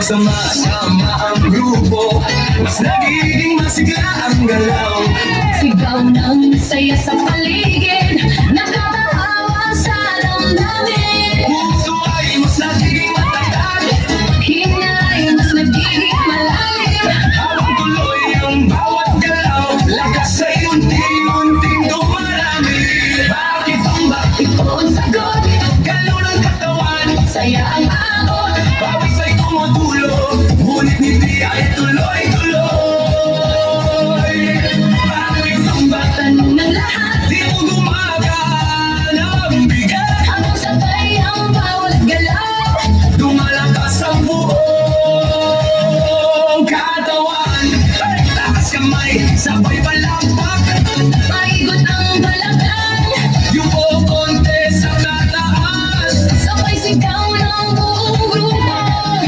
Sama-sama ang grupo, mas nagiging masigla ang galaw. Sigaw ng saya sa paligid, nakakahawa sa damdamin. Puso ay mas nagiging matatag, Hinay mas nagiging malalim. habang tuloy ang bawat galaw, lakas ay unti-unting dumarami. Bakit tumba? Ito ang sagot, Galaw ng katawan, saya ang abot. pawis ay tumutulo, ngunit hindi ay tuloy-tuloy. Bakit tumba? Tanong ng lahat, Di mo gumagana ang bigat, habang sabay ang bawat galaw. lumalakas ang buong katawan. Hey! Takas kamay, sabay palakpak, Paigot ang balakang, yung konti sa kataas. sabay sigaw ng buong grupo.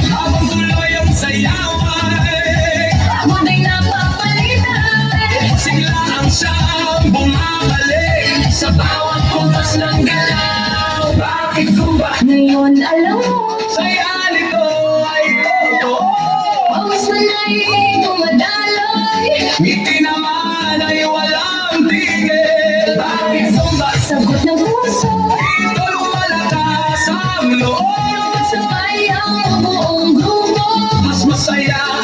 Habang tuloy ang sayaway, Pagod ay napapalitan, siglaan siyang bumabalik sa bawat kumpas ng galaw. Bakit zumba? ngayon alam mo, Saya nito ay totoo, pawis man ay dumadaloy. ngiti naman ay walang tigil. Bakit zumba? Sagot ng puso, Dito lumalakas ang loob, sabay ang buong grupo. mas masaya